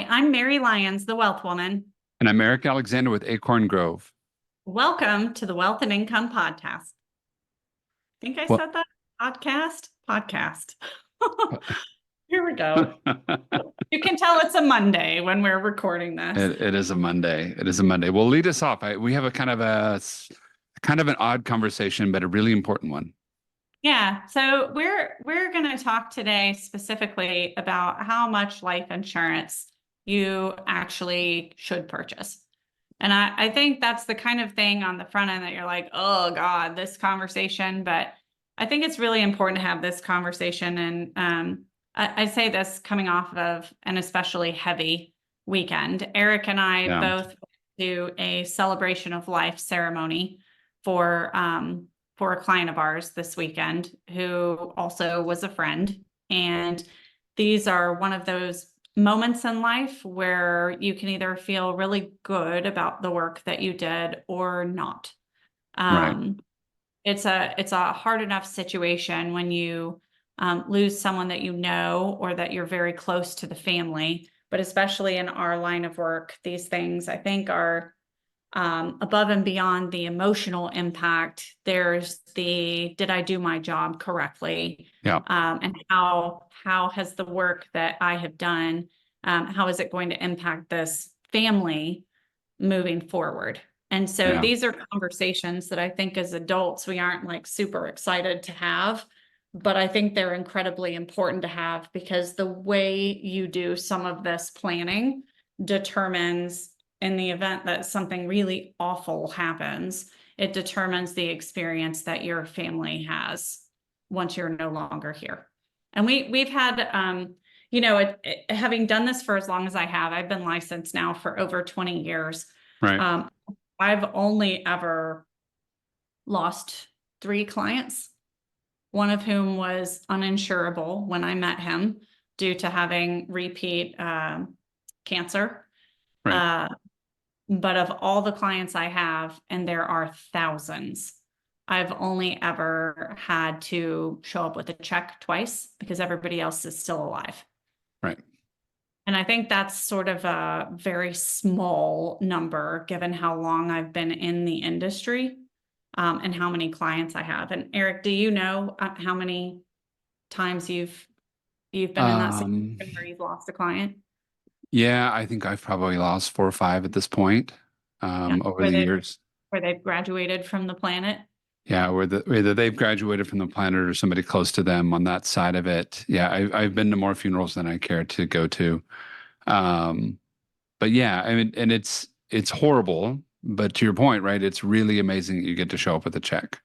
Hi, I'm Mary Lyons, the Wealth Woman. And I'm Eric Alexander with Acorn Grove. Welcome to the Wealth and Income Podcast. Think I Well, said that? Podcast. Here we go. You can tell it's a Monday when we're recording this. it is a Monday. It is a Monday. Well, lead us off. We have a kind of an odd conversation, but a really important one. Yeah, so we're going to talk today specifically about how much life insurance you actually should purchase. And I think that's the kind of thing on the front end that you're like, oh God, this conversation. But I think it's really important to have this conversation. And I say this coming off of an especially heavy weekend. Eric and I Yeah. both do a celebration of life ceremony for a client of ours this weekend who also was a friend. And these are one of those moments in life where you can either feel really good about the work that you did or not. Right. It's a hard enough situation when you lose someone that you know or that you're very close to the family, but especially in our line of work, these things I think are above and beyond the emotional impact. There's the, did I do my job correctly? Yeah. And how has the work that I have done, how is it going to impact this family moving forward? And so Yeah. these are conversations that I think as adults, we aren't like super excited to have, but I think they're incredibly important to have because the way you do some of this planning determines, in the event that something really awful happens, it determines the experience that your family has once you're no longer here. And we've had, having done this for as long as I have, I've been licensed now for over 20 years. Right. I've only ever lost 3 clients, one of whom was uninsurable when I met him due to having repeat cancer. Right. But of all the clients I have, and there are thousands, I've only ever had to show up with a check twice because everybody else is still alive. Right. And I think that's sort of a very small number given how long I've been in the industry, and how many clients I have. And Eric, do you know how many times you've been in that situation where you've lost a client? Yeah, I think I've probably lost 4 or 5 at this point, Yeah, over the years. where they've graduated from the planet. Yeah, whether they've graduated from the planet or somebody close to them on that side of it. Yeah, I've been to more funerals than I care to go to. Um, but yeah, I mean, and it's horrible. But to your point, right? It's really amazing that you get to show up with a check.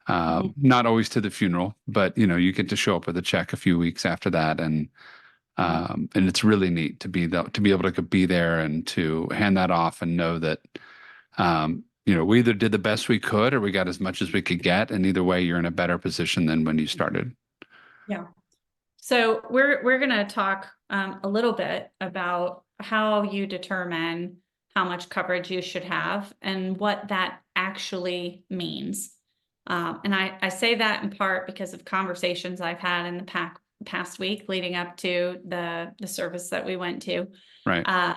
Mhm. Not always to the funeral, but you get to show up with a check a few weeks after that, Yeah. and it's really neat to be able to be there and to hand that off and know that we either did the best we could or we got as much as we could get, and either way, you're in a better position than when you started. Yeah. So we're going to talk a little bit about how you determine how much coverage you should have and what that actually means. And I say that in part because of conversations I've had in the past week leading up to the service that we went to, Right.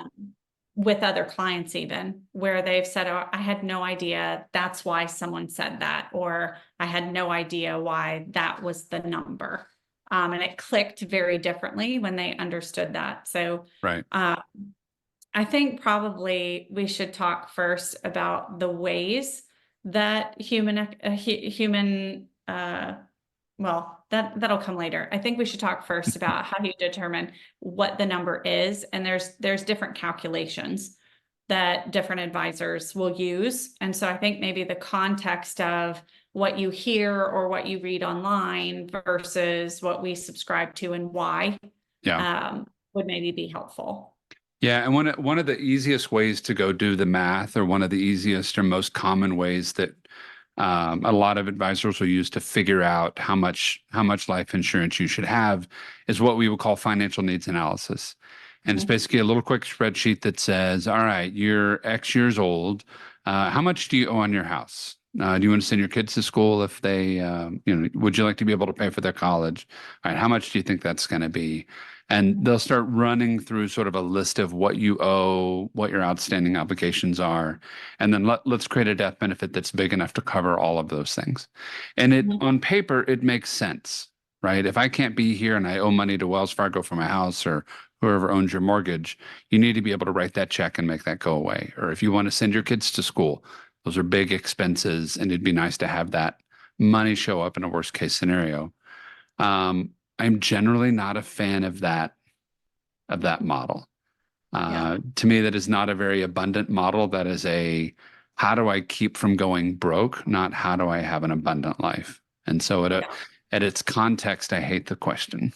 with other clients, even where they've said, oh, I had no idea that's why someone said that, or I had no idea why that was the number. And it clicked very differently when they understood that. So Right. I think probably we should talk first about the ways that that'll come later. I think we should talk first about how you determine what the number is. And there's different calculations that different advisors will use. And so I think maybe the context of what you hear or what you read online versus what we subscribe to and why, Yeah. would maybe be helpful. Yeah, and one of the easiest ways to go do the math, or one of the easiest or most common ways that a lot of advisors will use to figure out how much life insurance you should have, is what we would call financial needs analysis. And it's Mhm. basically a little quick spreadsheet that says, all right, you're X years old. How much do you owe on your house? Do you want to send your kids to school if would you like to be able to pay for their college? All right, how much do you think that's going to be? And they'll start running through sort of a list of what you owe, what your outstanding obligations are, and then let's create a death benefit that's big enough to cover all of those things. And it Mhm. on paper, it makes sense, right? If I can't be here and I owe money to Wells Fargo for my house or whoever owns your mortgage, you need to be able to write that check and make that go away. Or if you want to send your kids to school, those are big expenses, and it'd be nice to have that money show up in a worst case scenario. I'm generally not a fan of that model. Yeah. To me, that is not a very abundant model. That is a how do I keep from going broke, not how do I have an abundant life. And so at its context, I hate the question.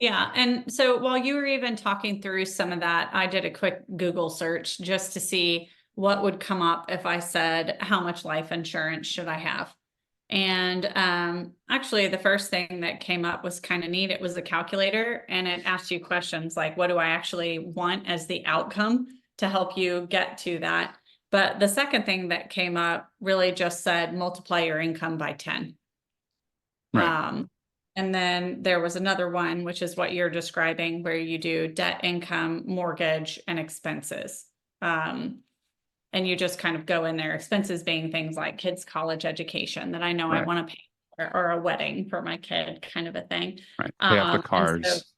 Yeah. And so while you were even talking through some of that, I did a quick Google search just to see what would come up if I said, how much life insurance should I have? And actually, the first thing that came up was kind of neat. It was a calculator, and it asked you questions like, what do I actually want as the outcome to help you get to that? But the second thing that came up really just said, multiply your income by 10. Right. And then there was another one, which is what you're describing, where you do debt, income, mortgage, and expenses. And you just kind of go in there, expenses being things like kids' college education that I know I Right. want to pay for, or a wedding for my kid, kind of a thing. Right. Pay off the And so, cars.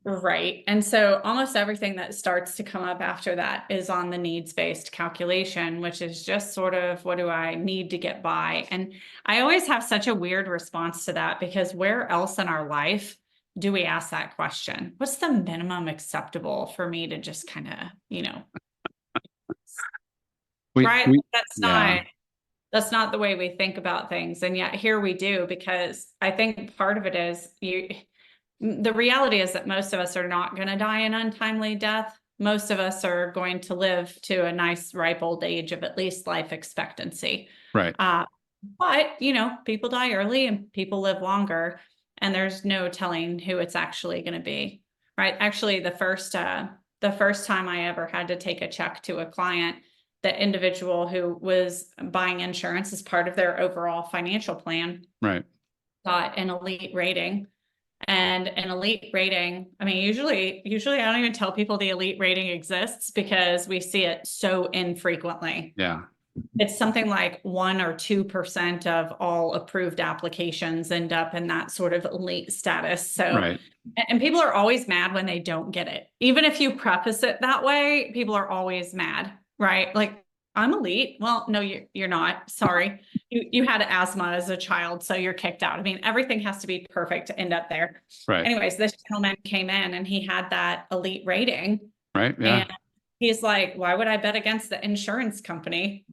right. And so almost everything that starts to come up after that is on the needs-based calculation, which is just sort of, what do I need to get by? And I always have such a weird response to that, because where else in our life do we ask that question? What's the minimum acceptable for me to just kind of, right? Yeah. That's not the way we think about things. And yet here we do, because I think part of it is the reality is that most of us are not going to die an untimely death. Most of us are going to live to a nice, ripe old age of at least life expectancy. Right. But, people die early and people live longer, and there's no telling who it's actually going to be, right? Actually, the first time I ever had to take a check to a client, the individual who was buying insurance as part of their overall financial plan Right. got an elite rating. And an elite rating, I mean, usually I don't even tell people the elite rating exists, because we see it so infrequently. Yeah. It's something like 1 or 2% of all approved applications end up in that sort of elite status. So, Right. and people are always mad when they don't get it. Even if you preface it that way, people are always mad, right? Like, I'm elite. Well, no, you're not. Sorry. You had asthma as a child, so you're kicked out. I mean, everything has to be perfect to end up there. Right. Anyways, this gentleman came in and he had that elite rating. Right. Yeah. And he's like, why would I bet against the insurance company?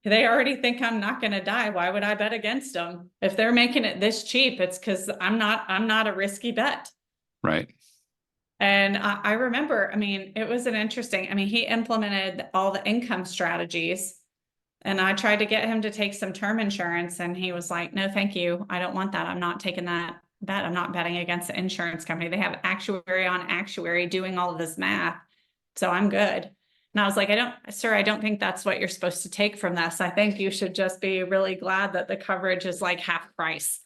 They already think I'm not going to die. Why would I bet against them? If they're making it this cheap, it's because I'm not a risky bet. Right. And I remember, I mean, it was he implemented all the income strategies, and I tried to get him to take some term insurance, and he was like, no, thank you. I don't want that. I'm not taking that bet. I'm not betting against the insurance company. They have actuary on actuary doing all of this math. So I'm good. And I was like, I don't think that's what you're supposed to take from this. I think you should just be really glad that the coverage is like half price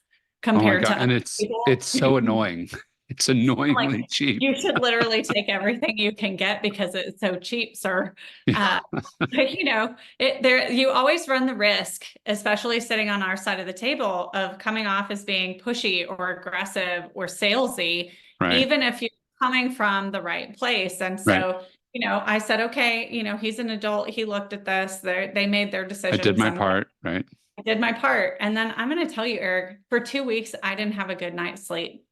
Oh my compared God. to And other people. it's so annoying. It's annoyingly cheap. You should literally take everything you can get because it's so cheap, sir. Yeah. But you always run the risk, especially sitting on our side of the table, of coming off as being pushy or aggressive or salesy, Right. even if you're coming from the right place. And Right. so, I said, okay, he's an adult. He looked at this, they made their I decisions. did my part. Right. I did my part. And then I'm going to tell you, Eric, for 2 weeks, I didn't have a good night's sleep.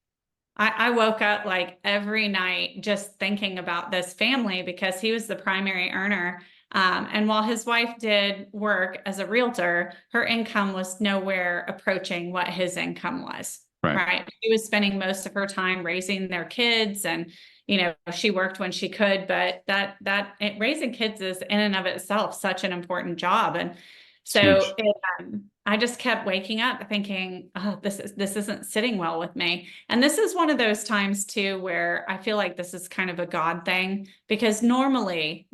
I woke up like every night just thinking about this family, because he was the primary earner. And while his wife did work as a realtor, her income was nowhere approaching what his income was. Right. She was spending most of her time raising their kids, and, she worked when she could, but raising kids is in and of itself such an important job. And so I just kept waking up thinking, oh, this isn't sitting well with me. And this is one of those times too, where I feel like this is kind of a God thing, because normally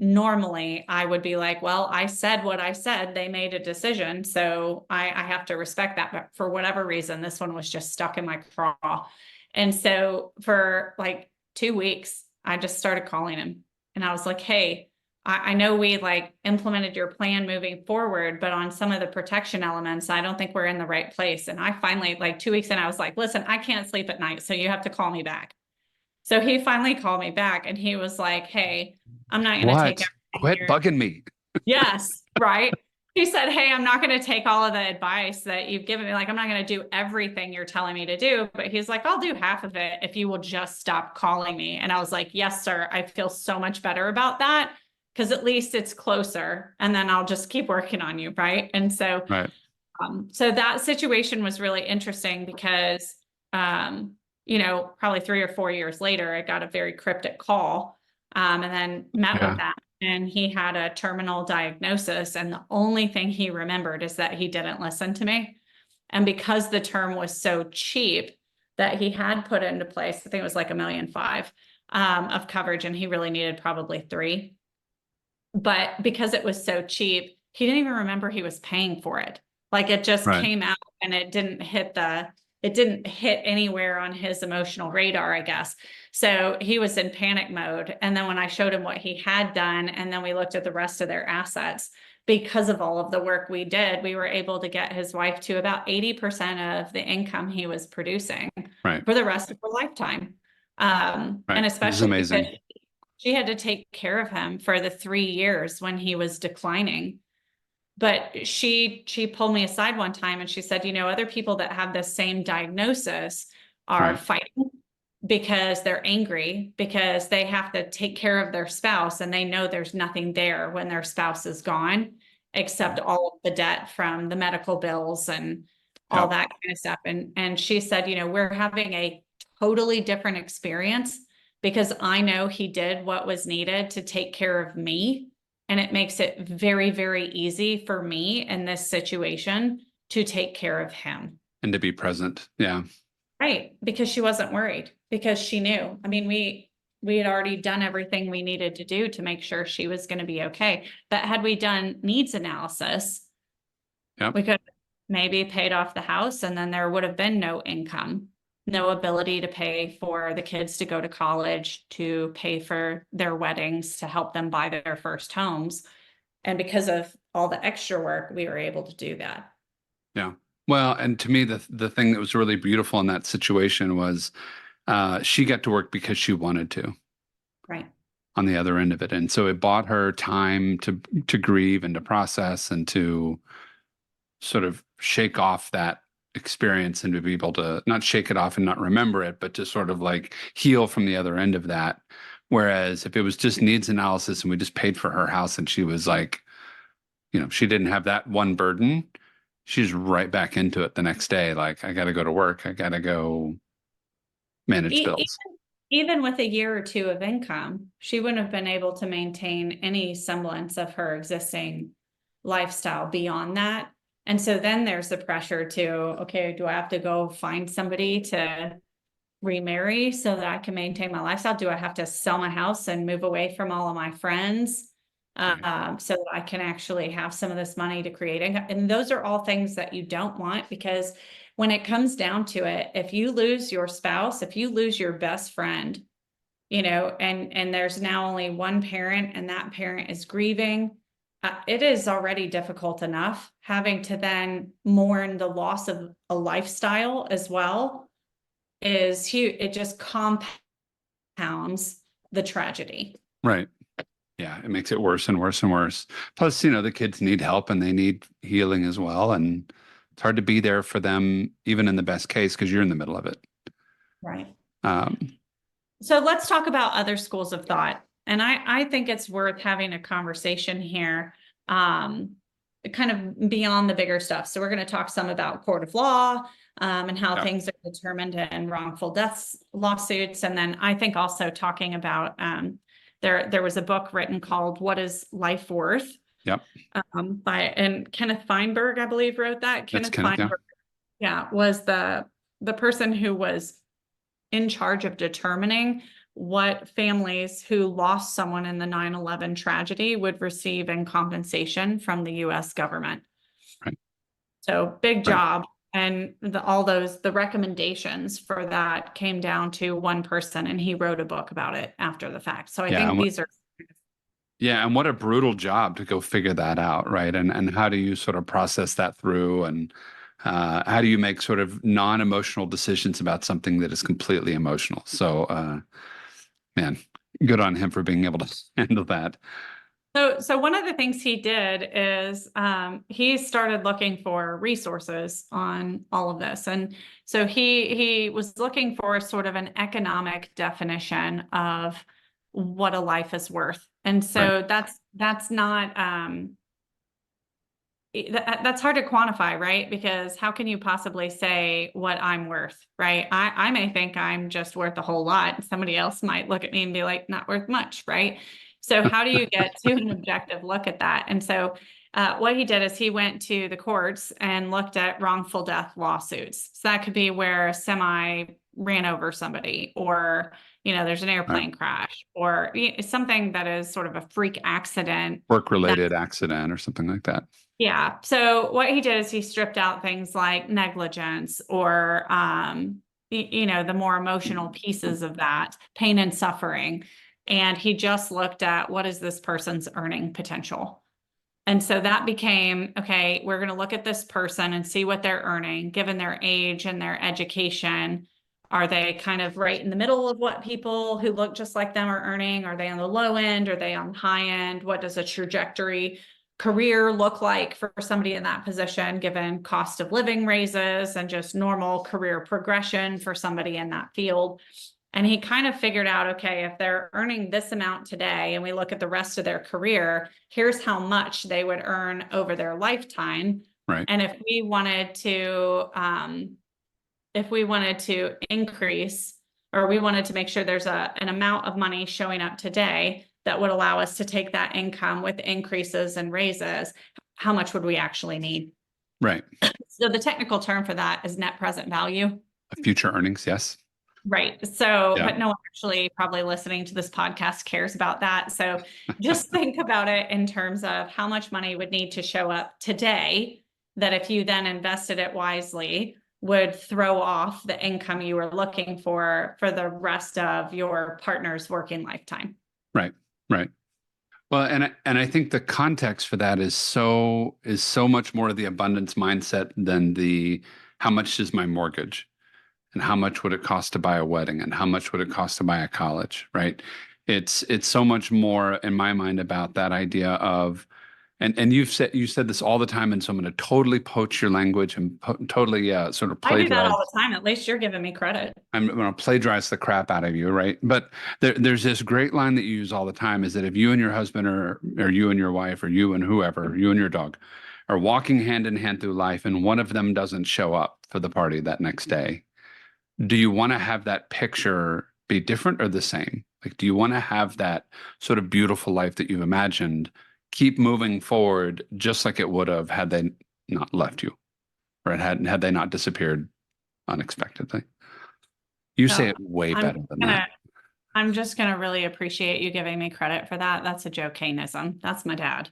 I would be like, well, I said what I said, they made a decision, so I have to respect that. But for whatever reason, this one was just stuck in my craw. And so for like 2 weeks, I just started calling him and I was like, hey, I know we like implemented your plan moving forward, but on some of the protection elements, I don't think we're in the right place. And I finally, like 2 weeks in, I was like, listen, I can't sleep at night, so you have to call me back. So he finally called me back and he was like, hey, I'm not going to take What? everything Quit bugging me. Yes, right. He said, hey, I'm not going to take all of the advice that you've given me. Like, I'm not going to do everything you're telling me to do. But he's like, I'll do half of it if you will just stop calling me. And I was like, yes, sir. I feel so much better about that because at least it's closer. And then I'll just keep working on you. Right. And so, Right. so that situation was really interesting because, you know, probably 3 or 4 years later, I got a very cryptic call, and then met Yeah. with that. And he had a terminal diagnosis. And the only thing he remembered is that he didn't listen to me. And because the term was so cheap that he had put into place, I think it was like $1.5 million, of coverage, and he really needed probably 3. But because it was so cheap, he didn't even remember he was paying for it. Like it just Right. came out and it didn't hit anywhere on his emotional radar, I guess. So he was in panic mode. And then when I showed him what he had done, and then we looked at the rest of their assets, because of all of the work we did, we were able to get his wife to about 80% of the income he was producing Right. for the rest of her lifetime. Right. And This is especially because amazing. she had to take care of him for the 3 years when he was declining. But she pulled me aside one time and she said, you know, other people that have the same diagnosis are Right. fighting because they're angry because they have to take care of their spouse and they know there's nothing there when their spouse is gone, except all of the debt from the medical bills and all Yep. that kind of stuff. And she said, you know, we're having a totally different experience because I know he did what was needed to take care of me. And it makes it very, very easy for me in this situation to take care of him. And to be present. Yeah. Right. Because she wasn't worried because she knew. I mean, we had already done everything we needed to do to make sure she was going to be okay. But had we done needs analysis, Yep. we could maybe paid off the house and then there would have been no income, no ability to pay for the kids to go to college, to pay for their weddings, to help them buy their first homes. And because of all the extra work, we were able to do that. Yeah. Well, and to me, the thing that was really beautiful in that situation was she got to work because she wanted to Right. on the other end of it. And so it bought her time to grieve and to process and to sort of shake off that experience and to be able to not shake it off and not remember it, but to sort of like heal from the other end of that. Whereas if it was just needs analysis and we just paid for her house and she was like, you know, she didn't have that one burden, she's right back into it the next day. Like, I got to go to work. I got to go manage bills. Even with a year or 2 of income, she wouldn't have been able to maintain any semblance of her existing lifestyle beyond that. And so then there's the pressure to, okay, do I have to go find somebody to remarry so that I can maintain my lifestyle? Do I have to sell my house and move away from all of my friends? So that I can actually have some of this money to create income. And those are all things that you don't want, because when it comes down to it, if you lose your spouse, if you lose your best friend, you know, and there's now only one parent and that parent is grieving, it is already difficult enough having to then mourn the loss of a lifestyle as well is huge. It just compounds the tragedy. Right. Yeah. It makes it worse and worse and worse. Plus, you know, the kids need help and they need healing as well. And it's hard to be there for them, even in the best case, because you're in the middle of it. Right. Um, So let's talk about other schools of thought. And I think it's worth having a conversation here, kind of beyond the bigger stuff. So we're going to talk some about court of law, and how Yeah. things are determined in wrongful deaths lawsuits. And then I think also talking about, there was a book written called What is Life Worth? Yep. And Kenneth Feinberg, I believe, wrote that. That's Kenneth Kenneth, yeah. Feinberg, yeah, was the person who was in charge of determining what families who lost someone in the 9/11 tragedy would receive in compensation from the US government. Right. So big Right. job. And the recommendations for that came down to one person, and he wrote a book about it after the fact. So I Yeah. think these are, Yeah, and what a brutal job to go figure that out, right? And how do you sort of process that through, and how do you make sort of non-emotional decisions about something that is completely emotional? So, man, good on him for being able to handle that. so one of the things he did is he started looking for resources on all of this. And so he was looking for sort of an economic definition of what a life is worth. And Right. so that's not that's hard to quantify, right? Because how can you possibly say what I'm worth, right? I may think I'm just worth a whole lot. Somebody else might look at me and be like, not worth much, right? So how do you get to an objective look at that? And so what he did is he went to the courts and looked at wrongful death lawsuits. So that could be where a semi ran over somebody, or there's an airplane crash, or something that is sort of a freak accident. Work-related accident or something like that. Yeah. So what he did is he stripped out things like negligence, or, the more emotional pieces of that, pain and suffering. And he just looked at, what is this person's earning potential? And so that became, okay, we're going to look at this person and see what they're earning, given their age and their education. Are they kind of right in the middle of what people who look just like them are earning? Are they on the low end? Are they on the high end? What does a trajectory career look like for somebody in that position, given cost of living raises and just normal career progression for somebody in that field? And he kind of figured out, okay, if they're earning this amount today and we look at the rest of their career, here's how much they would earn over their lifetime. Right. And if we wanted to increase, or we wanted to make sure there's an amount of money showing up today that would allow us to take that income with increases and raises, how much would we actually need? Right. So the technical term for that is net present value. Future earnings, yes. Right. So, Yeah. but no one actually probably listening to this podcast cares about that. So just think about it in terms of how much money would need to show up today, that if you then invested it wisely, would throw off the income you were looking for the rest of your partner's working lifetime. Right. Right. Well, and I think the context for that is so much more of the abundance mindset than the how much is my mortgage, and how much would it cost to buy a wedding, and how much would it cost to buy a college, right? It's so much more in my mind about that idea of, and you said this all the time, and so I'm going to totally poach your language and totally sort of I do that plagiarize. all the time. At least you're giving me credit. I'm going to plagiarize the crap out of you, right? But there's this great line that you use all the time, is that if you and your husband, or you and your wife, or you and whoever, you and your dog, are walking hand in hand through life, and one of them doesn't show up for the party that next day, do you want to have that picture be different or the same? Like, do you want to have that sort of beautiful life that you've imagined keep moving forward, just like it would have had they not left you, or had they not disappeared unexpectedly? You say it way better than that. I'm just going to really appreciate you giving me credit for that. That's a Joe Kainism. That's my dad.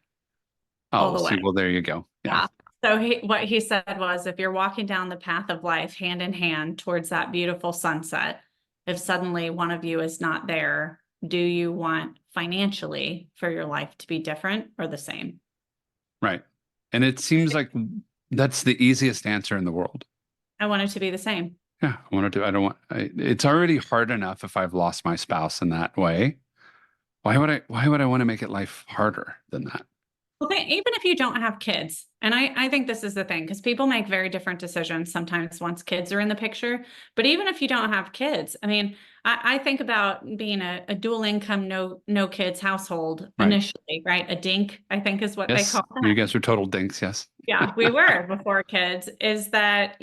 Oh, see, well, there you go. Yeah. So what he said was, if you're walking down the path of life hand in hand towards that beautiful sunset, if suddenly one of you is not there, do you want financially for your life to be different or the same? Right. And it seems like that's the easiest answer in the world. I want it to be the same. Yeah, it's already hard enough if I've lost my spouse in that way. Why would I want to make it life harder than that? Well, even if you don't have kids, and I think this is the thing, because people make very different decisions sometimes once kids are in the picture. But even if you don't have kids, I mean, I think about being a dual income, no kids household initially, right? A dink, I think, is what they call that. You guys are total dinks, yes. Yeah, we were before kids. Is that,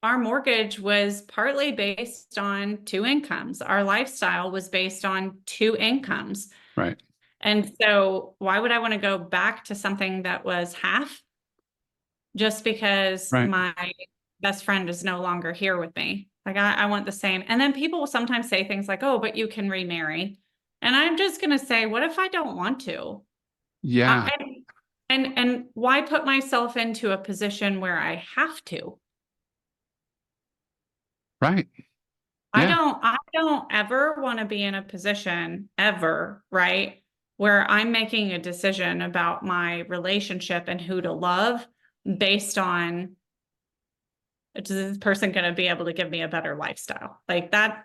our mortgage was partly based on two incomes. Our lifestyle was based on two incomes. Right. And so why would I want to go back to something that was half just because my best friend is no longer here with me? Like, I want the same. And then people will sometimes say things like, oh, but you can remarry. And I'm just going to say, what if I don't want to? Yeah. And why put myself into a position where I have to? Right. I Yeah. don't, I don't ever want to be in a position ever, right? Where I'm making a decision about my relationship and who to love based on, is this person going to be able to give me a better lifestyle? Like that,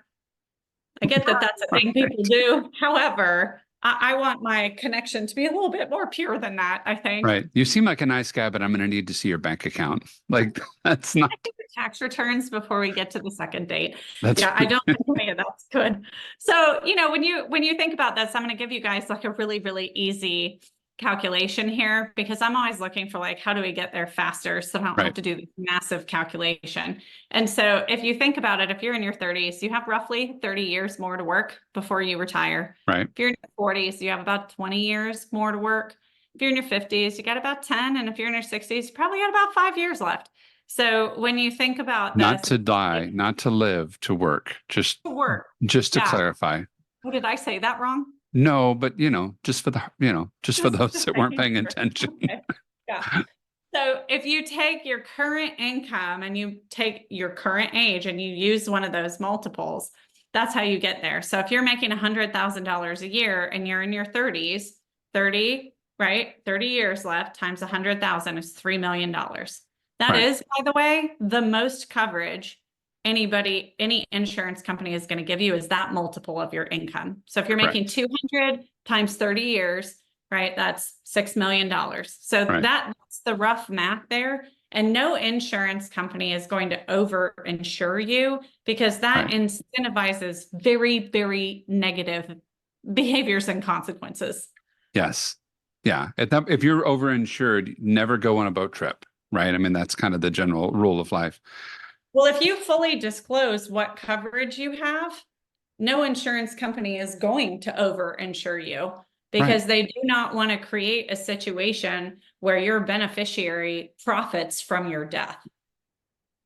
I get that that's a thing people Right. do. However, I want my connection to be a little bit more pure than that, I think. Right. You seem like a nice guy, but I'm going to need to see your bank account. Like that's not, Tax returns before we get to the second date. that's, Yeah, I don't think any of that's good. So, when you think about this, I'm going to give you guys like a really, really easy calculation here because I'm always looking for like, how do we get there faster so I don't have right. to do this massive calculation. And so if you think about it, if you're in your 30s, you have roughly 30 years more to work before you retire. Right. If you're in your 40s, you have about 20 years more to work. If you're in your 50s, you got about 10. And if you're in your 60s, you probably got about 5 years left. So when you think about Not this, to die, not to live, to work. work. Just to Yeah. clarify. Oh, did I say that wrong? No, but just for the, just for those Just that weren't making paying sure. attention. Okay. Yeah. So if you take your current income and you take your current age and you use one of those multiples, that's how you get there. So if you're making $100,000 a year and you're in your 30s, 30, right? 30 years left times 100,000 is $3 million. That Right. is, by the way, the most coverage any insurance company is going to give you is that multiple of your income. So if you're making 200 times 30 years, right, that's $6 million. So Right. that's the rough math there. And no insurance company is going to over insure you because that Right. incentivizes very, very negative behaviors and consequences. Yes. Yeah. If you're overinsured, never go on a boat trip. Right. I mean, that's kind of the general rule of life. Well, if you fully disclose what coverage you have, no insurance company is going to over insure you because they do not want to create a situation where your beneficiary profits from your death.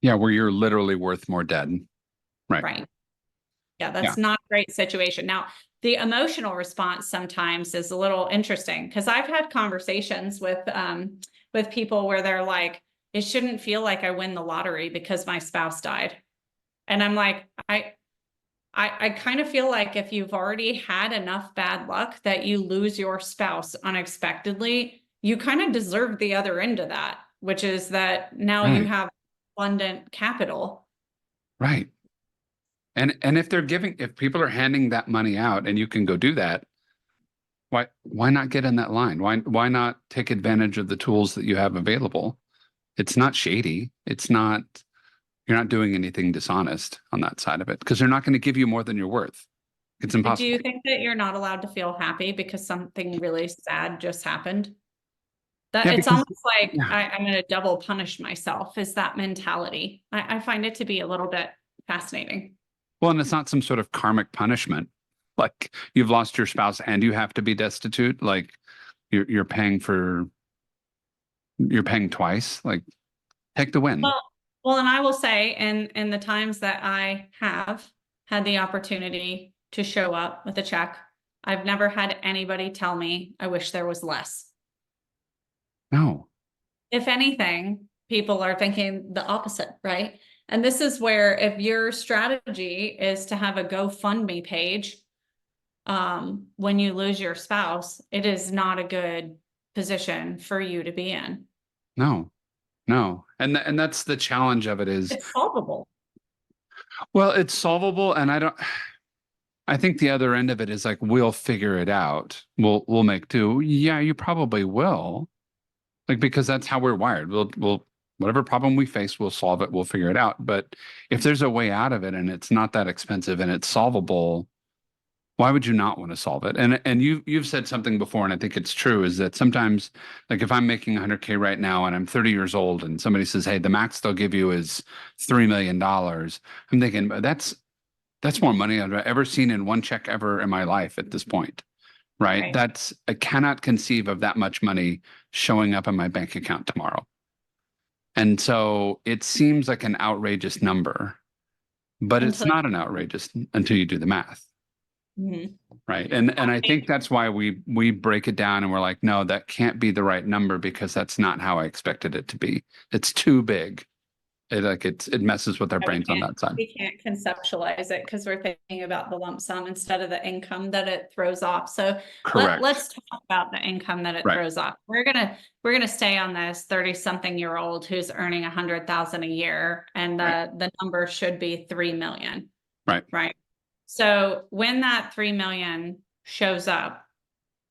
Yeah. Where you're literally worth more dead. Right. Right. Yeah, that's not a great situation. Now, the emotional response sometimes is a little interesting because I've had conversations with people where they're like, it shouldn't feel like I win the lottery because my spouse died. And I'm like, I kind of feel like if you've already had enough bad luck that you lose your spouse unexpectedly, you kind of deserve the other end of that, which is that now you have abundant capital. Right. And if people are handing that money out and you can go do that, why not get in that line? Why not take advantage of the tools that you have available? It's not shady. You're not doing anything dishonest on that side of it because they're not going to give you more than you're worth. It's Do impossible. you think that you're not allowed to feel happy because something really sad just happened? It's almost like I'm going to double punish myself, is that mentality. I find it to be a little bit fascinating. Well, and it's not some sort of karmic punishment. Like you've lost your spouse and you have to be destitute. Like you're paying twice. Like take the win. Well, and I will say in the times that I have had the opportunity to show up with a check, I've never had anybody tell me, I wish there was less. No. If anything, people are thinking the opposite, right? And this is where if your strategy is to have a GoFundMe page, when you lose your spouse, it is not a good position for you to be in. No. And that's the challenge of it is it's solvable. Well, it's solvable. And I think the other end of it is like, we'll figure it out. We'll make do. Yeah, you probably will. Like, because that's how we're wired. We'll whatever problem we face, we'll solve it. We'll figure it out. But if there's a way out of it and it's not that expensive and it's solvable, why would you not want to solve it? And you've said something before, and I think it's true, is that sometimes, like if I'm making 100K right now and I'm 30 years old and somebody says, hey, the max they'll give you is $3 million. I'm thinking that's more money I've ever seen in one check ever in my life at this point. Right? I cannot conceive of that much money showing up in my bank account tomorrow. And so it seems like an outrageous number, but it's not an outrageous until you do the math. Mm-hmm. Right. And I think that's why we break it down and we're like, no, that can't be the right number because that's not how I expected it to be. It's too big. it messes with their We brains on can't, that side. we can't conceptualize it because we're thinking about the lump sum instead of the income that it throws off. So Correct. let's talk about the income that it Right. throws off. We're gonna stay on this 30-something-year-old who's earning 100,000 a year, and the number should be 3 million. Right. Right. So when that 3 million shows up,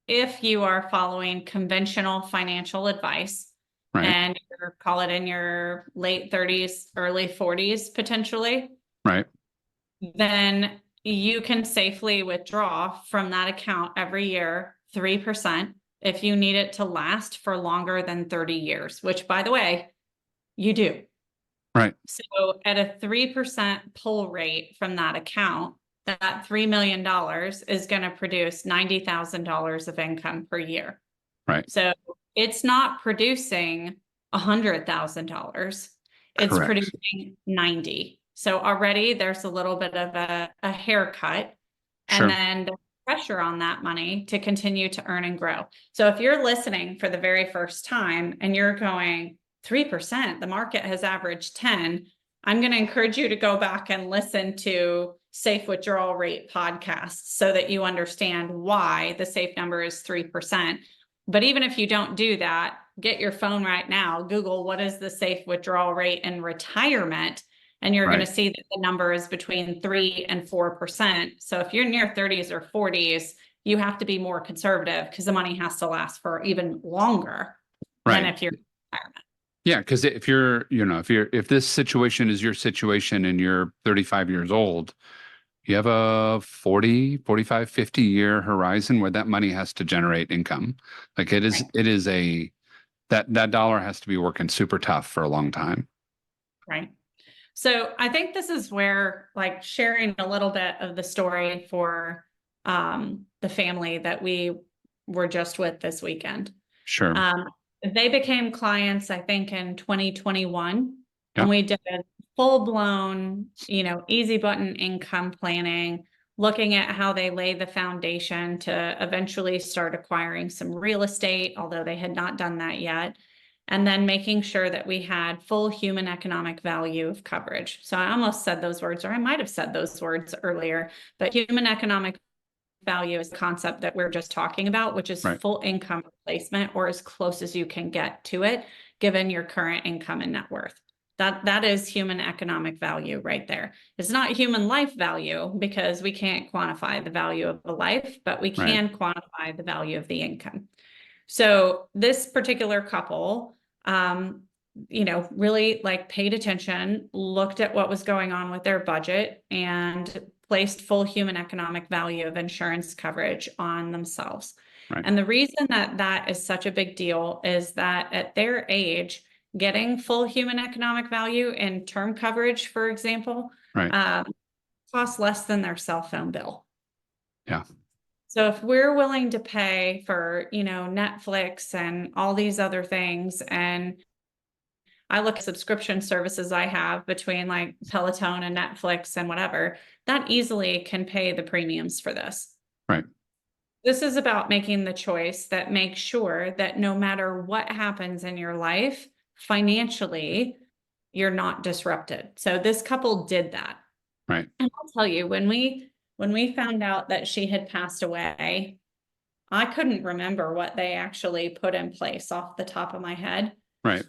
if you are following conventional financial advice, Right. and you're, call it in your late 30s, early 40s, potentially, Right. then you can safely withdraw from that account every year 3% if you need it to last for longer than 30 years, which, by the way, you do. Right. So at a 3% pull rate from that account, that $3 million is going to produce $90,000 of income per year. Right. So it's not producing $100,000. It's Correct. producing 90. So already there's a little bit of a haircut, Sure. and then the pressure on that money to continue to earn and grow. So if you're listening for the very first time and you're going 3%, the market has averaged 10, I'm going to encourage you to go back and listen to Safe Withdrawal Rate podcasts so that you understand why the safe number is 3%. But even if you don't do that, get your phone right now, Google what is the safe withdrawal rate in retirement, and you're going to see that the number is between 3 and 4%. So if you're in your 30s or 40s, you have to be more conservative because the money has to last for even longer than if you're in retirement. Yeah, because if this situation is your situation and you're 35 years old, you have a 40, 45, 50-year horizon where that money has to generate income. Like it is that dollar has to be working super tough for a long time. Right. So I think this is where, like, sharing a little bit of the story for the family that we were just with this weekend. Sure. They became clients, I think, in 2021, Yeah. and we did full-blown, easy button income planning, looking at how they lay the foundation to eventually start acquiring some real estate, although they had not done that yet, and then making sure that we had full human economic value of coverage. So I almost said those words, or I might have said those words earlier, but human economic value is the concept that we're just talking about, which is full income replacement, or as close as you can get to it, given your current income and net worth. That is human economic value right there. It's not human life value because we can't quantify the value of a life, but we can quantify the value of the income. So this particular couple, really paid attention, looked at what was going on with their budget, and placed full human economic value of insurance coverage on themselves. And the reason that is such a big deal is that at their age, getting full human economic value in term coverage, for example, costs less than their cell phone bill. Yeah. So if we're willing to pay for, Netflix and all these other things, and I look at subscription services I have between like Peloton and Netflix and whatever, that easily can pay the premiums for this. Right. This is about making the choice that makes sure that no matter what happens in your life, financially, you're not disrupted. So this couple did that. Right. And I'll tell you, when we found out that she had passed away, I couldn't remember what they actually put in place off the top of my head. Right.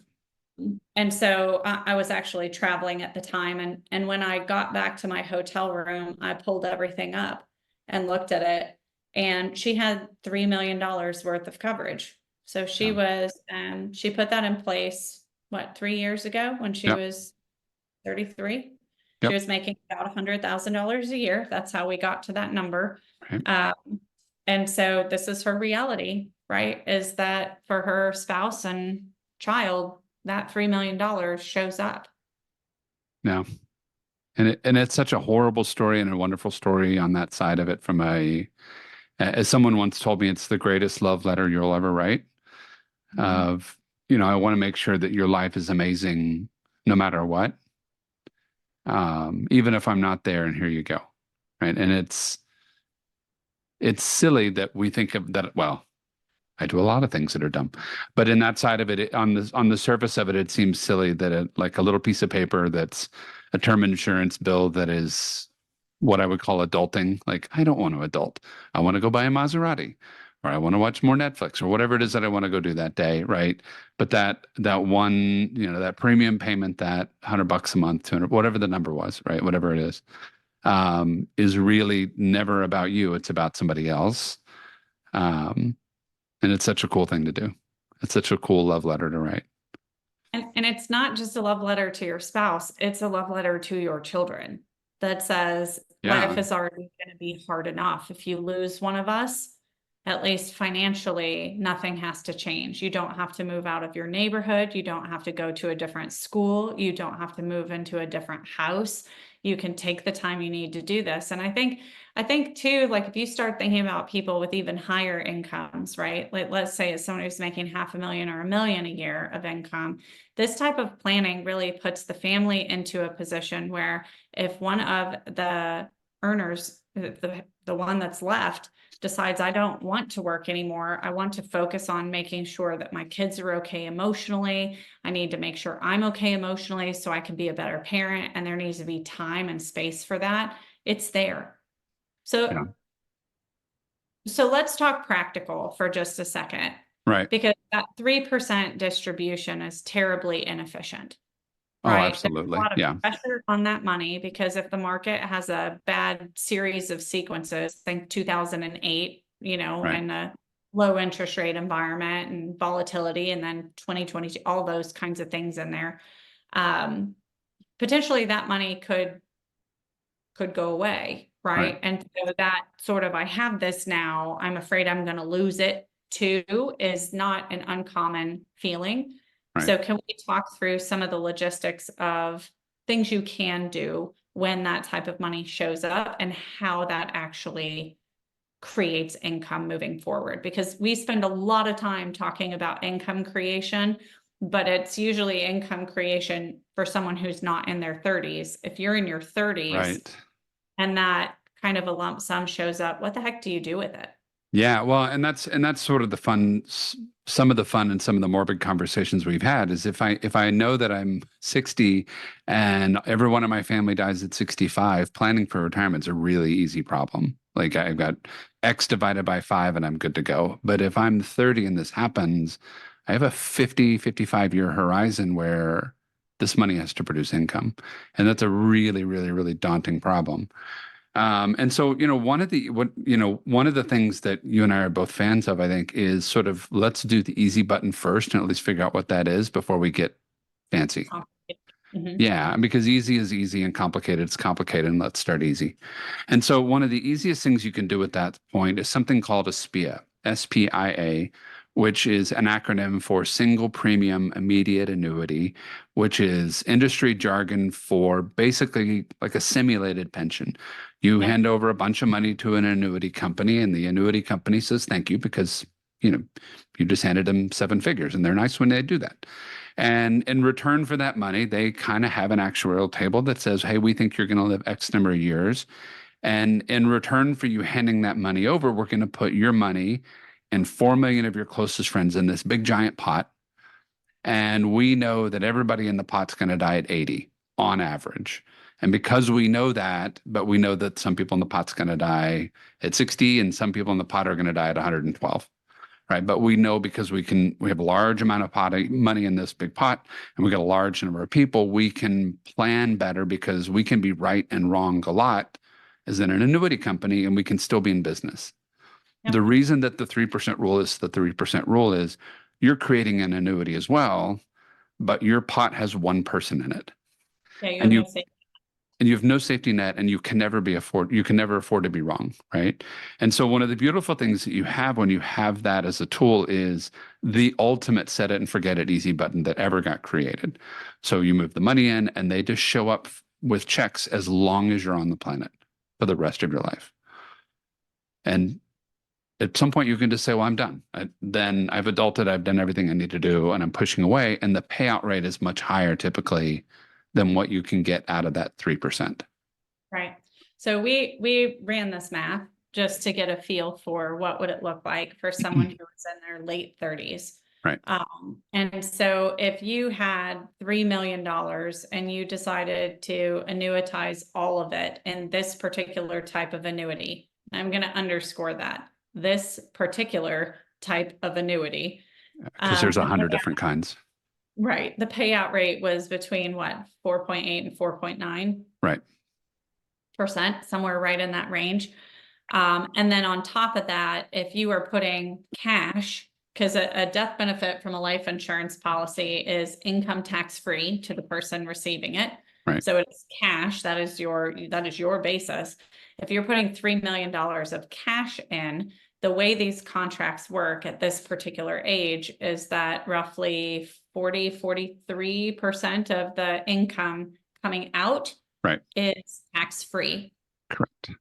And so I was actually traveling at the time. And when I got back to my hotel room, I pulled everything up and looked at it. And she had $3 million worth of coverage. So she she put that in place, 3 years ago when she was 33? She was making about $100,000 a year. That's how we got to that number. And so this is her reality, right? Is that for her spouse and child, that $3 million shows up. No. And it's such a horrible story and a wonderful story on that side of it from as someone once told me, it's the greatest love letter you'll ever write. Of, I want to make sure that your life is amazing no matter what. Even if I'm not there, and here you go. Right. And it's silly that we think of that. Well, I do a lot of things that are dumb. But in that side of it, on the surface of it, it seems silly that like a little piece of paper that's a term insurance bill that is what I would call adulting. Like, I don't want to adult. I want to go buy a Maserati, or I want to watch more Netflix, or whatever it is that I want to go do that day, right? But that one, that premium payment, that $100 a month, 200, whatever the number was, right? Whatever it is really never about you. It's about somebody else. And it's such a cool thing to do. It's such a cool love letter to write. And it's not just a love letter to your spouse, it's a love letter to your children that says Yeah. life is already going to be hard enough. If you lose one of us, at least financially, nothing has to change. You don't have to move out of your neighborhood. You don't have to go to a different school. You don't have to move into a different house. You can take the time you need to do this. And I think too, like if you start thinking about people with even higher incomes, right? Like let's say it's someone who's making $500,000 or $1 million a year of income. This type of planning really puts the family into a position where if one of the earners, the one that's left, decides I don't want to work anymore. I want to focus on making sure that my kids are okay emotionally. I need to make sure I'm okay emotionally so I can be a better parent, and there needs to be time and space for that. It's there. Yeah. So let's talk practical for just a second. Right. Because that 3% distribution is terribly inefficient. Oh, Right. absolutely. There's a lot of Yeah. pressure on that money because if the market has a bad series of sequences, think 2008, Right. and a low interest rate environment and volatility, and then 2022, all those kinds of things in there. Potentially that money could go away. Right. And so that sort of, I have this now, I'm afraid I'm going to lose it too, is not an uncommon feeling. Right. So can we talk through some of the logistics of things you can do when that type of money shows up and how that actually creates income moving forward? Because we spend a lot of time talking about income creation, but it's usually income creation for someone who's not in their 30s. If you're in your 30s, Right. and that kind of a lump sum shows up, what the heck do you do with it? Yeah, well, and that's sort of the fun, some of the fun and some of the morbid conversations we've had is if I know that I'm 60 and everyone in my family dies at 65, planning for retirement's a really easy problem. Like I've got X divided by 5 and I'm good to go. But if I'm 30 and this happens, I have a 50, 55-year horizon where this money has to produce income. And that's a really, really, really daunting problem. And so, one of the things that you and I are both fans of, I think, is sort of let's do the easy button first and at least figure out what that is before we get fancy. Mm-hmm. Yeah, because easy is easy and complicated is complicated, and let's start easy. And so one of the easiest things you can do at that point is something called a SPIA, SPIA, which is an acronym for Single Premium Immediate Annuity, which is industry jargon for basically like a simulated pension. You hand over a bunch of money to an annuity company, and the annuity company says thank you because you just handed them 7 figures, and they're nice when they do that. And in return for that money, they kind of have an actuarial table that says, hey, we think you're going to live X number of years. And in return for you handing that money over, we're going to put your money and 4 million of your closest friends in this big giant pot. And we know that everybody in the pot's going to die at 80 on average. And because we know that, but we know that some people in the pot's going to die at 60 and some people in the pot are going to die at 112. Right. But we know because we have a large amount of money in this big pot and we got a large number of people, we can plan better because we can be right and wrong a lot as in an annuity company and we can still be in business. Yep. The reason that the 3% rule is the 3% rule is you're creating an annuity as well, but your pot has one person in it. Yeah, you have no safety net and you can never afford to be wrong, right? And so one of the beautiful things that you have when you have that as a tool is the ultimate set it and forget it easy button that ever got created. So you move the money in and they just show up with checks as long as you're on the planet for the rest of your life. And at some point you can just say, well, I'm done. Then I've adulted, I've done everything I need to do and I'm pushing away. And the payout rate is much higher typically than what you can get out of that 3%. Right. So we ran this math just to get a feel for what would it look like for someone who was in their late 30s. Right. And so if you had $3 million and you decided to annuitize all of it in this particular type of annuity, I'm going to underscore that, this particular type of annuity. Because there's the 100 payout- different kinds. Right. The payout rate was between what, 4.8 and 4.9%, Right. somewhere right in that range. And then on top of that, if you are putting cash, because a death benefit from a life insurance policy is income tax free to the person receiving it. Right. So it's cash, that is your basis. If you're putting $3 million of cash in, the way these contracts work at this particular age is that roughly 43% of the income coming out Right. is tax free. Correct.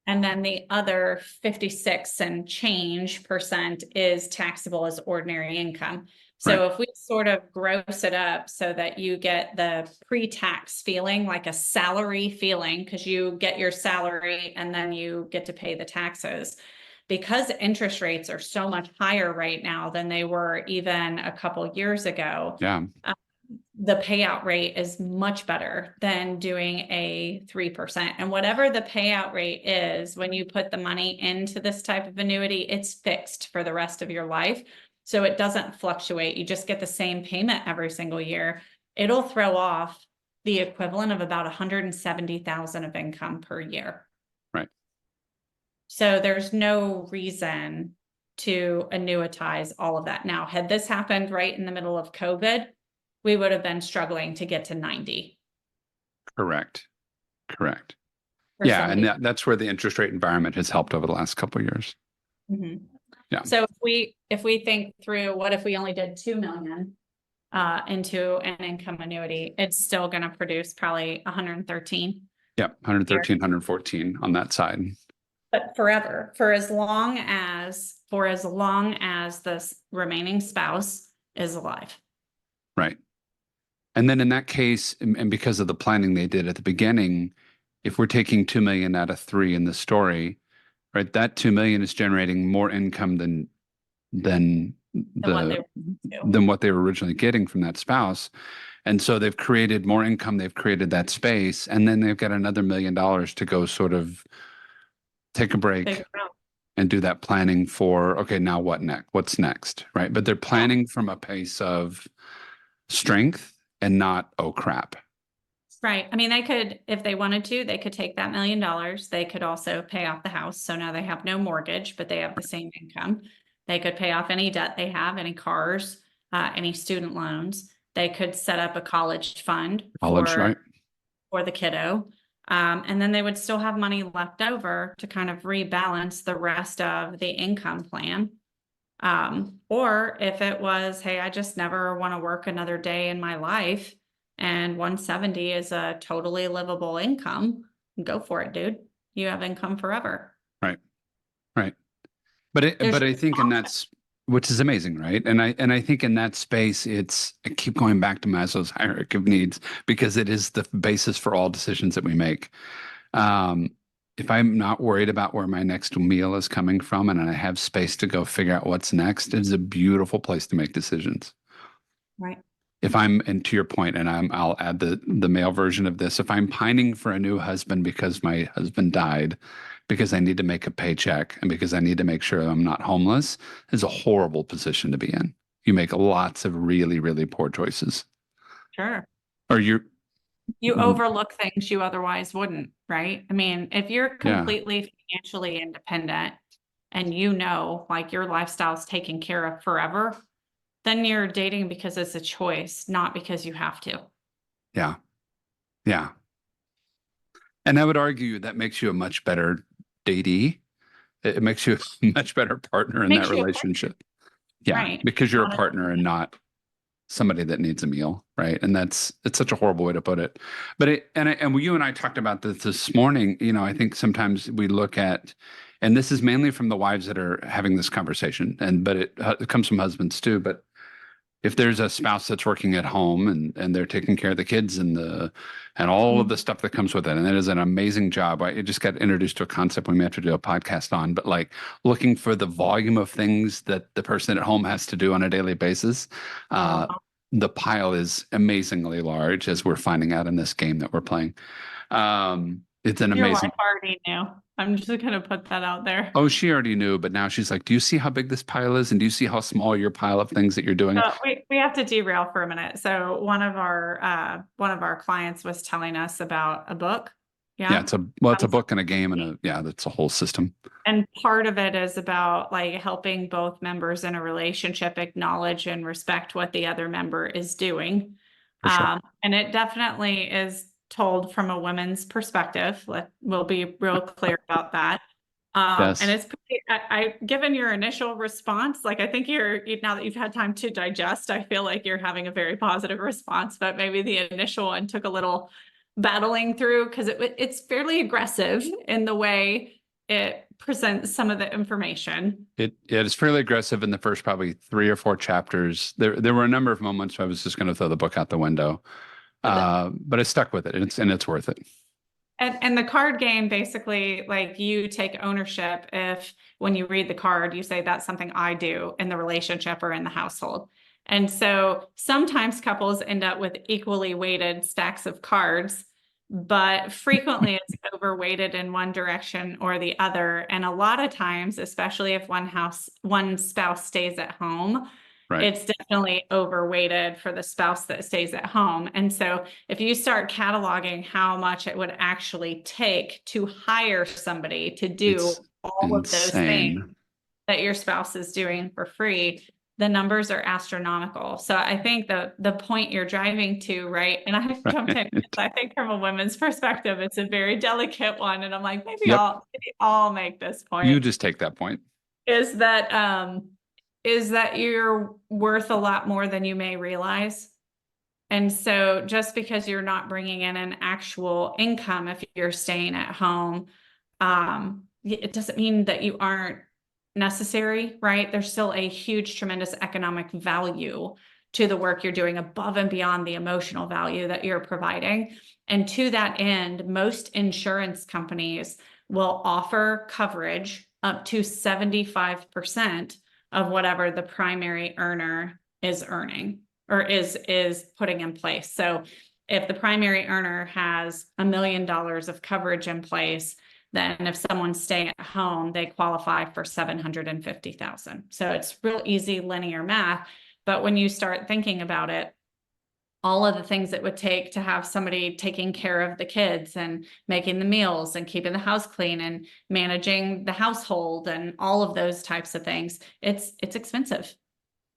And then the other 56 and change percent is taxable as ordinary income. So Right. if we sort of gross it up so that you get the pre-tax feeling, like a salary feeling, because you get your salary and then you get to pay the taxes. Because interest rates are so much higher right now than they were even a couple years ago, Yeah. the payout rate is much better than doing a 3%. And whatever the payout rate is, when you put the money into this type of annuity, it's fixed for the rest of your life. So it doesn't fluctuate. You just get the same payment every single year. It'll throw off the equivalent of about 170,000 of income per year. Right. So there's no reason to annuitize all of that. Now, had this happened right in the middle of COVID, we would have been struggling to get to 90. Correct. Correct. for Yeah. And somebody. that's where the interest rate environment has helped over the last couple of years. Mhm. Yeah. So if we think through, what if we only did 2 million into an income annuity, it's still going to produce probably 113. Yeah. 113, 114 on that side. But forever, for as long as the remaining spouse is alive. Right. And then in that case, and because of the planning they did at the beginning, if we're taking 2 million out of 3 in the story, right, that 2 million is generating more income than what they were originally getting from that spouse. And so they've created more income, they've created that space, and then they've got another $1 million to go sort of take a break and do that planning for, okay, now what next? What's next? Right. But they're planning from a place of strength and not, oh crap. Right. I mean, they could, if they wanted to, they could take that $1 million. They could also pay off the house. So now they have no mortgage, but they have the same income. They could pay off any debt they have, any cars, any student loans. They could set up a college fund Right. for the kiddo. And then they would still have money left over to kind of rebalance the rest of the income plan. Or if it was, hey, I just never want to work another day in my life, and 170 is a totally livable income, go for it, dude. You have income forever. Right. Right. But I think, and that's, which is amazing, right? And I think in that space, I keep going back to Maslow's hierarchy of needs, because it is the basis for all decisions that we make. If I'm not worried about where my next meal is coming from, and I have space to go figure out what's next, it's a beautiful place to make decisions. Right. And to your point, and I'll add the male version of this, if I'm pining for a new husband because my husband died, because I need to make a paycheck, and because I need to make sure I'm not homeless, is a horrible position to be in. You make lots of really, really poor choices. Sure. Or you overlook things you otherwise wouldn't, right? I mean, if you're completely financially independent and like your lifestyle's taken care of forever, then you're dating because it's a choice, not because you have to. Yeah. Yeah. And I would argue that makes you a much better datee. It makes you a much better partner in that relationship. Yeah. Right. Because you're a partner and not somebody that needs a meal. Right. And it's such a horrible way to put it. But you and I talked about this morning. I think sometimes we look at, and this is mainly from the wives that are having this conversation, but it comes from husbands too. But if there's a spouse that's working at home and they're taking care of the kids and all of the stuff that comes with it, and it is an amazing job. I just got introduced to a concept we may have to do a podcast on, but like looking for the volume of things that the person at home has to do on a daily basis. Oh, The pile is amazingly large, as we're finding out in this game that we're playing. It's an your amazing. wife already knew. I'm just gonna put that out there. Oh, she already knew, but now she's like, "Do you see how big this pile is? And do you see how small your pile of things that you're doing?" We have to derail for a minute. So one of our clients was telling us about a book. Yeah, Yeah. it's a book and a game and that's a whole system. And part of it is about like helping both members in a relationship acknowledge and respect what the other member is doing. For sure. And it definitely is told from a woman's perspective. We'll be real clear about that. And Yes. it's pretty, given your initial response, like I think now that you've had time to digest, I feel like you're having a very positive response, but maybe the initial one took a little battling through because it's fairly aggressive in the way it presents some of the information. It is fairly aggressive in the first probably 3 or 4 chapters. There were a number of moments where I was just going to throw the book out the window. But I stuck with it, and it's worth it. And the card game, basically, like you take ownership if when you read the card, you say that's something I do in the relationship or in the household. And so sometimes couples end up with equally weighted stacks of cards, but frequently it's overweighted in one direction or the other. And a lot of times, especially if one spouse stays at home, Right. it's definitely overweighted for the spouse that stays at home. And so if you start cataloging how much it would actually take to hire somebody to do It's all of those insane. things that your spouse is doing for free, the numbers are astronomical. So I think the point you're driving to, right? And I jumped in because I think from a woman's perspective, it's a very delicate one. And I'm like, maybe Yep. I'll make this point. You just take that point. Is that you're worth a lot more than you may realize. And so just because you're not bringing in an actual income, if you're staying at home, it doesn't mean that you aren't necessary, right? There's still a huge, tremendous economic value to the work you're doing above and beyond the emotional value that you're providing. And to that end, most insurance companies will offer coverage up to 75% of whatever the primary earner is earning or is putting in place. So if the primary earner has $1 million of coverage in place, then if someone's staying at home, they qualify for 750,000. So it's real easy linear math. But when you start thinking about it, all of the things it would take to have somebody taking care of the kids and making the meals and keeping the house clean and managing the household and all of those types of things, it's expensive.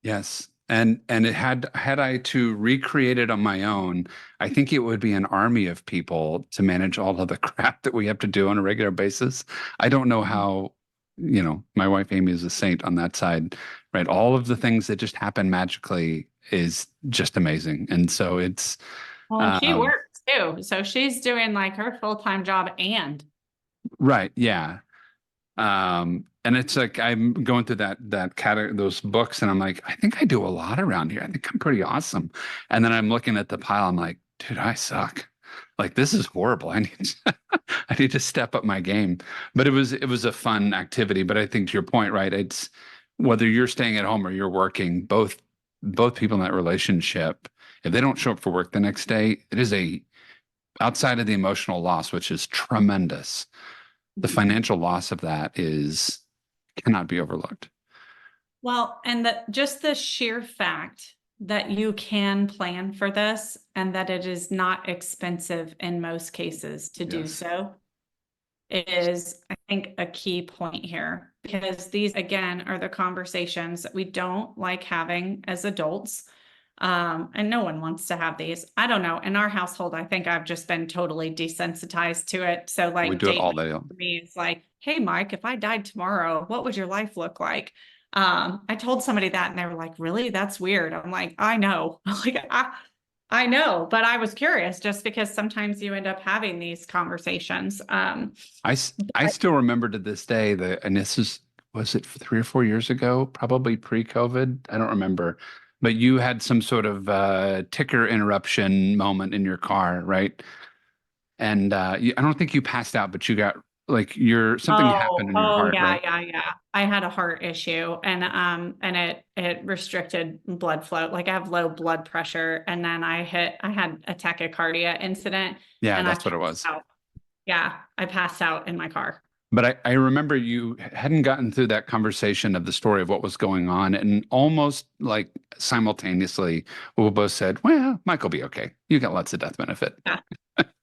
Yes. And it had I to recreate it on my own, I think it would be an army of people to manage all of the crap that we have to do on a regular basis. I don't know how, my wife Amy is a saint on that side, right? All of the things that just happen magically is just amazing. And so it's Well, she works too. So she's doing like her full-time job and right. Yeah. And it's like I'm going through that category, those books, and I'm like, I think I do a lot around here. I think I'm pretty awesome. And then I'm looking at the pile. I'm like, dude, I suck. Like this is horrible. I need to step up my game. But it was a fun activity. But I think to your point, right? It's whether you're staying at home or you're working, both people in that relationship, if they don't show up for work the next day, it is outside of the emotional loss, which is tremendous. The financial loss of that cannot be overlooked. well, and just the sheer fact that you can plan for this and that it is not expensive in most cases to do Yes. so is, I think, a key point here, because these, again, are the conversations that we don't like having as adults. And no one wants to have these. I don't know. In our household, I think I've just been totally desensitized to it. So like We do it all date day. for me, it's like, hey, Mike, if I died tomorrow, what would your life look like? I told somebody that and they were like, really? That's weird. I'm like, I know. Like, I know, but I was curious just because sometimes you end up having these conversations. I still remember to this day and was it 3 or 4 years ago, probably pre-COVID? I don't remember. but you had some sort of ticker interruption moment in your car, right? And I don't think you passed out, but you got like something happened in your Oh, heart, yeah, right? yeah, yeah. I had a heart issue and it restricted blood flow. Like I have low blood pressure and then I had a tachycardia incident Yeah, and I that's what it passed was. out. Yeah, I passed out in my car. But I remember you hadn't gotten through that conversation of the story of what was going on, and almost like simultaneously, we both said, "Well, Mike will be okay. You got lots of death benefit." Yeah,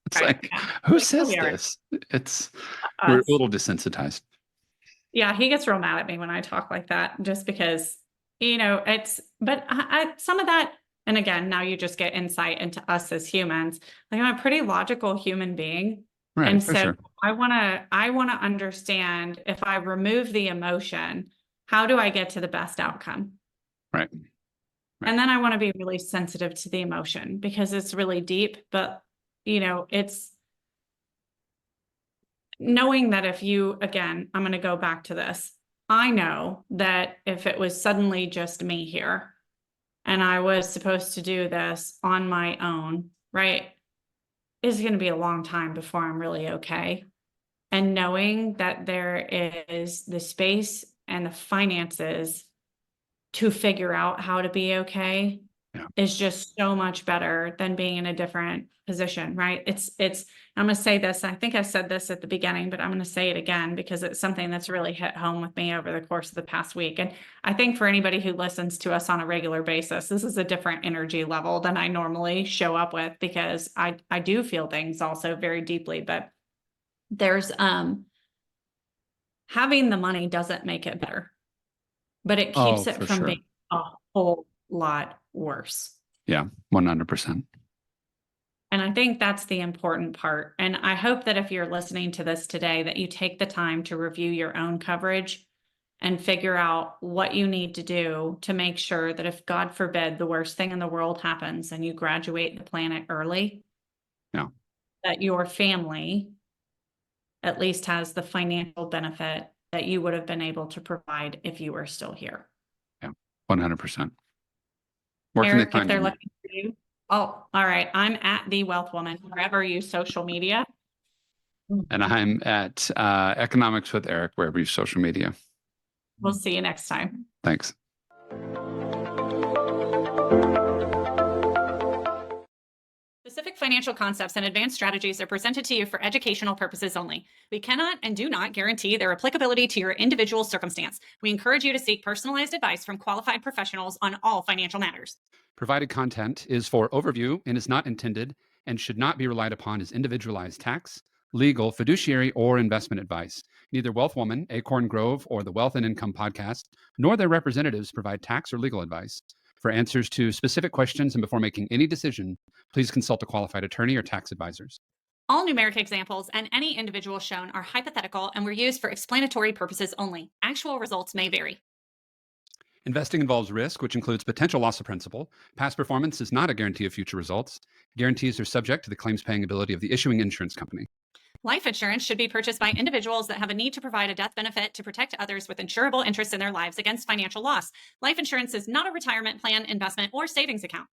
It's right. like, Yeah. who Like, he'll says be all right. this? It's we're a Us. little desensitized. Yeah, he gets real mad at me when I talk like that, just because, but some of that, and again, now you just get insight into us as humans. Like I'm a pretty logical human being. Right, And for so sure. I want to understand if I remove the emotion, how do I get to the best outcome? Right, right. And then I want to be really sensitive to the emotion because it's really deep, but it's knowing that again, I'm going to go back to this. I know that if it was suddenly just me here and I was supposed to do this on my own, right, it's going to be a long time before I'm really okay. And knowing that there is the space and the finances to figure out how to be okay Yeah, is just so much better than being in a different position, right? I'm going to say this. I think I said this at the beginning, but I'm going to say it again because it's something that's really hit home with me over the course of the past week. And I think for anybody who listens to us on a regular basis, this is a different energy level than I normally show up with because I do feel things also very deeply, but there's, having the money doesn't make it better, but it oh, keeps it for from sure. being a whole lot worse. Yeah, 100%. And I think that's the important part. And I hope that if you're listening to this today, that you take the time to review your own coverage and figure out what you need to do to make sure that if God forbid the worst thing in the world happens and you graduate the planet early, Yeah, that your family at least has the financial benefit that you would have been able to provide if you were still here. yeah, 100%. Where can they Eric, if find they're you? looking for you. Oh, all right. I'm at The Wealth Woman, wherever you use social media. And I'm at Economics with Eric, wherever you social media. We'll see you next time. Thanks. Specific financial concepts and advanced strategies are presented to you for educational purposes only. We cannot and do not guarantee their applicability to your individual circumstance. We encourage you to seek personalized advice from qualified professionals on all financial matters. Provided content is for overview and is not intended and should not be relied upon as individualized tax, legal, fiduciary, or investment advice. Neither Wealth Woman, Acorn Grove, or the Wealth and Income Podcast, nor their representatives provide tax or legal advice. For answers to specific questions and before making any decision, please consult a qualified attorney or tax advisors. All numeric examples and any individual shown are hypothetical and were used for explanatory purposes only. Actual results may vary. Investing involves risk, which includes potential loss of principal. Past performance is not a guarantee of future results. Guarantees are subject to the claims paying ability of the issuing insurance company. Life insurance should be purchased by individuals that have a need to provide a death benefit to protect others with insurable interests in their lives against financial loss. Life insurance is not a retirement plan, investment, or savings account.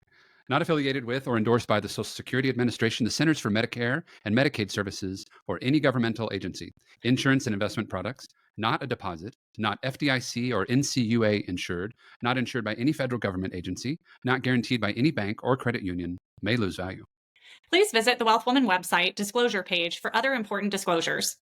Not affiliated with or endorsed by the Social Security Administration, the Centers for Medicare and Medicaid Services, or any governmental agency. Insurance and investment products, not a deposit, not FDIC or NCUA insured, not insured by any federal government agency, not guaranteed by any bank or credit union, may lose value. Please visit the Wealth Woman website disclosure page for other important disclosures.